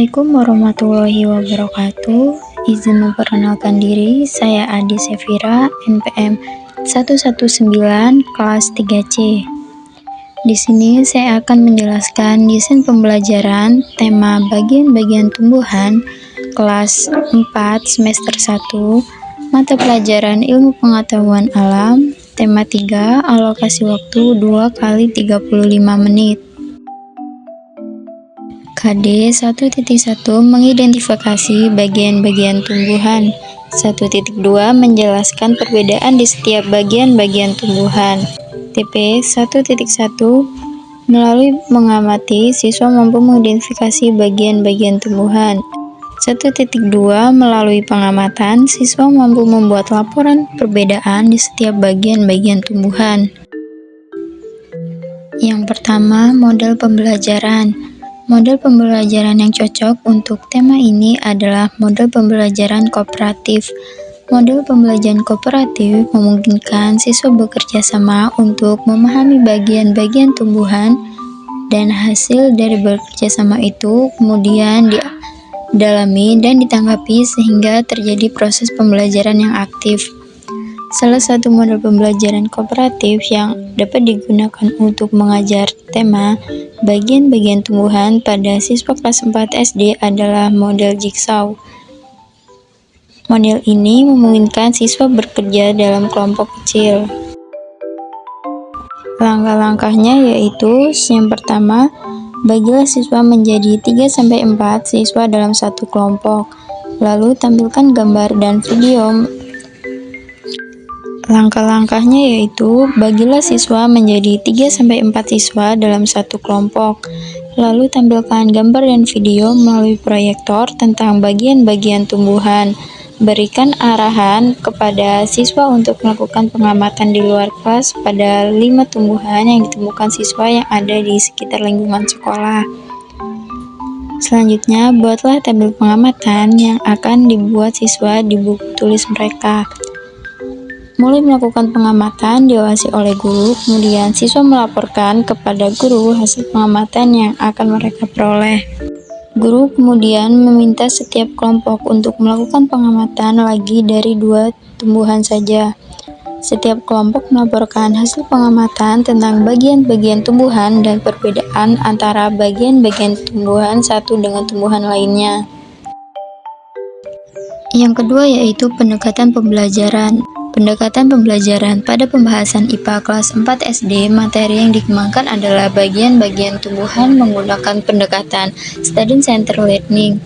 Assalamualaikum warahmatullahi wabarakatuh. Izin memperkenalkan diri, saya Adi Sefira, NPM 119 kelas 3C. Di sini saya akan menjelaskan desain pembelajaran tema bagian-bagian tumbuhan kelas 4 semester 1, mata pelajaran ilmu pengetahuan alam, tema 3, alokasi waktu 2 kali 35 menit. KD 1.1 mengidentifikasi bagian-bagian tumbuhan. 1.2 menjelaskan perbedaan di setiap bagian-bagian tumbuhan. TP 1.1 melalui mengamati, siswa mampu mengidentifikasi bagian-bagian tumbuhan. 1.2 melalui pengamatan, siswa mampu membuat laporan perbedaan di setiap bagian-bagian tumbuhan. Yang pertama, model pembelajaran. Model pembelajaran yang cocok untuk tema ini adalah model pembelajaran kooperatif. Model pembelajaran kooperatif memungkinkan siswa bekerja sama untuk memahami bagian-bagian tumbuhan, dan hasil dari bekerja sama itu kemudian didalami dan ditanggapi sehingga terjadi proses pembelajaran yang aktif. Salah satu model pembelajaran kooperatif yang dapat digunakan untuk mengajar tema bagian-bagian tumbuhan pada siswa kelas 4 SD adalah model jigsaw. Model ini memungkinkan siswa bekerja dalam kelompok kecil. Langkah-langkahnya yaitu, yang pertama, bagilah siswa menjadi 3-4 siswa dalam satu kelompok, lalu tampilkan gambar dan video. Langkah-langkahnya yaitu, bagilah siswa menjadi 3-4 siswa dalam satu kelompok, lalu tampilkan gambar dan video melalui proyektor tentang bagian-bagian tumbuhan. Berikan arahan kepada siswa untuk melakukan pengamatan di luar kelas pada 5 tumbuhan yang ditemukan siswa yang ada di sekitar lingkungan sekolah. Selanjutnya, buatlah tabel pengamatan yang akan dibuat siswa di buku tulis mereka. Mulai melakukan pengamatan diawasi oleh guru, kemudian siswa melaporkan kepada guru hasil pengamatan yang akan mereka peroleh. Guru kemudian meminta setiap kelompok untuk melakukan pengamatan lagi dari 2 tumbuhan saja. Setiap kelompok melaporkan hasil pengamatan tentang bagian-bagian tumbuhan dan perbedaan antara bagian-bagian tumbuhan satu dengan tumbuhan lainnya. Yang kedua yaitu pendekatan pembelajaran. Pendekatan pembelajaran pada pembahasan IPA kelas 4 SD, materi yang dikembangkan adalah bagian-bagian tumbuhan menggunakan pendekatan Student Centered Learning.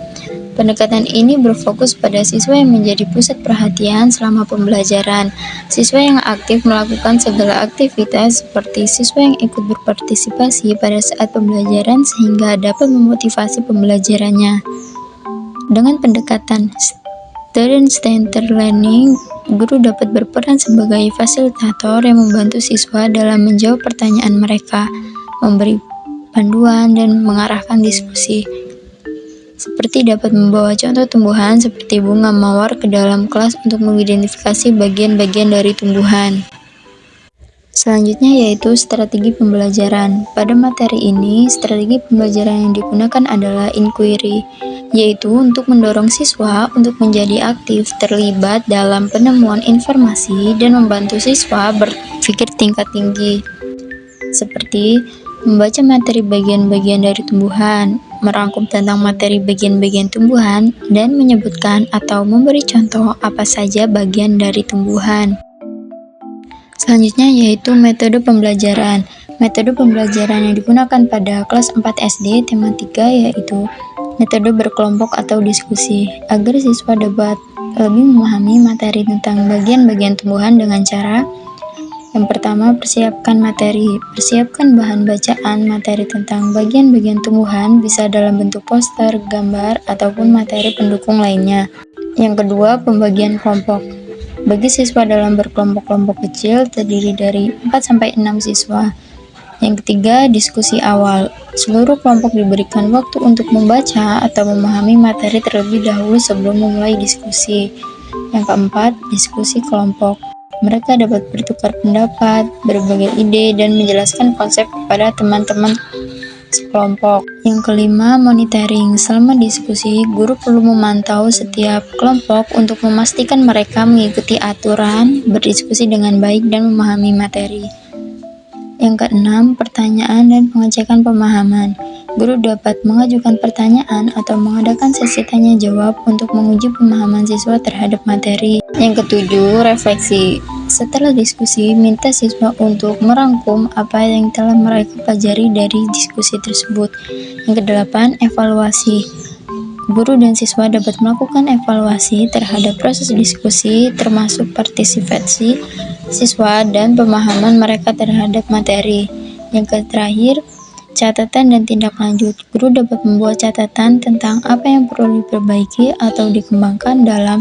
Pendekatan ini berfokus pada siswa yang menjadi pusat perhatian selama pembelajaran. Siswa yang aktif melakukan segala aktivitas seperti siswa yang ikut berpartisipasi pada saat pembelajaran sehingga dapat memotivasi pembelajarannya. Dengan pendekatan Student Centered Learning, guru dapat berperan sebagai fasilitator yang membantu siswa dalam menjawab pertanyaan mereka, memberi panduan, dan mengarahkan diskusi. Seperti dapat membawa contoh tumbuhan seperti bunga mawar ke dalam kelas untuk mengidentifikasi bagian-bagian dari tumbuhan. Selanjutnya yaitu strategi pembelajaran. Pada materi ini, strategi pembelajaran yang digunakan adalah inquiry, yaitu untuk mendorong siswa untuk menjadi aktif terlibat dalam penemuan informasi dan membantu siswa berpikir tingkat tinggi, seperti membaca materi bagian-bagian dari tumbuhan, merangkum tentang materi bagian-bagian tumbuhan, dan menyebutkan atau memberi contoh apa saja bagian dari tumbuhan. Selanjutnya yaitu metode pembelajaran. Metode pembelajaran yang digunakan pada kelas 4 SD tema 3 yaitu metode berkelompok atau diskusi, agar siswa dapat lebih memahami materi tentang bagian-bagian tumbuhan dengan cara: yang pertama, persiapkan materi. Persiapkan bahan bacaan materi tentang bagian-bagian tumbuhan, bisa dalam bentuk poster, gambar, ataupun materi pendukung lainnya. Yang kedua, pembagian kelompok. Bagi siswa dalam berkelompok-kelompok kecil terdiri dari 4-6 siswa. Yang ketiga, diskusi awal. Seluruh kelompok diberikan waktu untuk membaca atau memahami materi terlebih dahulu sebelum memulai diskusi. Yang keempat, diskusi kelompok. Mereka dapat bertukar pendapat, berbagai ide, dan menjelaskan konsep kepada teman-teman sekelompok. Yang kelima, monitoring. Selama diskusi, guru perlu memantau setiap kelompok untuk memastikan mereka mengikuti aturan, berdiskusi dengan baik, dan memahami materi. Yang keenam, pertanyaan dan pengecekan pemahaman. Guru dapat mengajukan pertanyaan atau mengadakan sesi tanya jawab untuk menguji pemahaman siswa terhadap materi. Yang ketujuh, refleksi. Setelah diskusi, minta siswa untuk merangkum apa yang telah mereka pelajari dari diskusi tersebut. Yang kedelapan, evaluasi. Guru dan siswa dapat melakukan evaluasi terhadap proses diskusi, termasuk partisipasi siswa dan pemahaman mereka terhadap materi. Yang terakhir, catatan dan tindak lanjut. Guru dapat membuat catatan tentang apa yang perlu diperbaiki atau dikembangkan dalam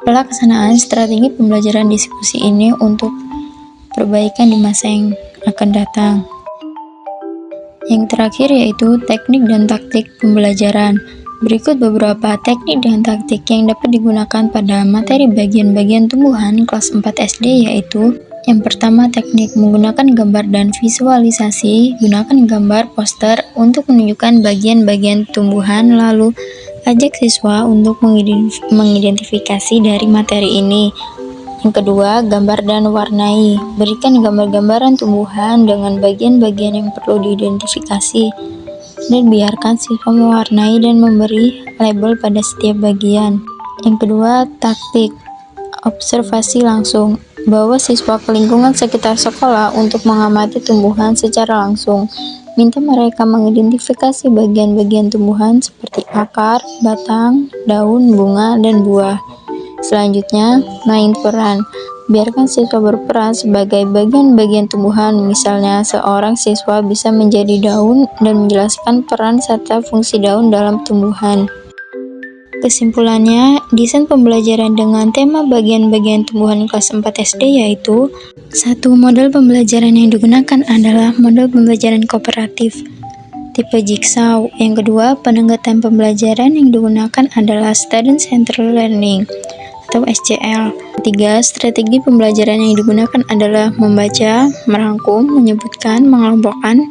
pelaksanaan strategi pembelajaran diskusi ini untuk perbaikan di masa yang akan datang. Yang terakhir yaitu teknik dan taktik pembelajaran. Berikut beberapa teknik dan taktik yang dapat digunakan pada materi bagian-bagian tumbuhan kelas 4 SD, yaitu yang pertama, teknik menggunakan gambar dan visualisasi. Gunakan gambar poster untuk menunjukkan bagian-bagian tumbuhan, lalu ajak siswa untuk mengidentifikasi dari materi ini. Yang kedua, gambar dan warnai. Berikan gambar-gambaran tumbuhan dengan bagian-bagian yang perlu diidentifikasi, dan biarkan siswa mewarnai dan memberi label pada setiap bagian. Yang kedua, taktik observasi langsung. Bawa siswa ke lingkungan sekitar sekolah untuk mengamati tumbuhan secara langsung. Minta mereka mengidentifikasi bagian-bagian tumbuhan seperti akar, batang, daun, bunga, dan buah. Selanjutnya, main peran. Biarkan siswa berperan sebagai bagian-bagian tumbuhan. Misalnya, seorang siswa bisa menjadi daun dan menjelaskan peran serta fungsi daun dalam tumbuhan. Kesimpulannya, desain pembelajaran dengan tema bagian-bagian tumbuhan kelas 4 SD yaitu: 1. Model pembelajaran yang digunakan adalah model pembelajaran kooperatif tipe jigsaw. Yang kedua, pendekatan pembelajaran yang digunakan adalah Student Centered Learning atau SCL. 3. Strategi pembelajaran yang digunakan adalah membaca, merangkum, menyebutkan, mengelompokkan,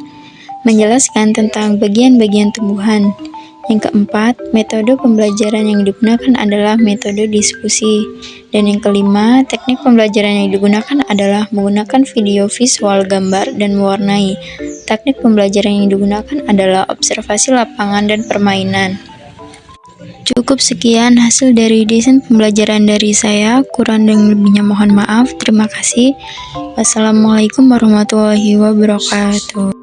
menjelaskan tentang bagian-bagian tumbuhan. Yang keempat, metode pembelajaran yang digunakan adalah metode diskusi. Dan yang kelima, teknik pembelajaran yang digunakan adalah menggunakan video, visual, gambar, dan mewarnai. Teknik pembelajaran yang digunakan adalah observasi lapangan dan permainan. Cukup sekian hasil dari desain pembelajaran dari saya. Kurang dan lebihnya mohon maaf. Terima kasih. Wassalamualaikum warahmatullahi wabarakatuh.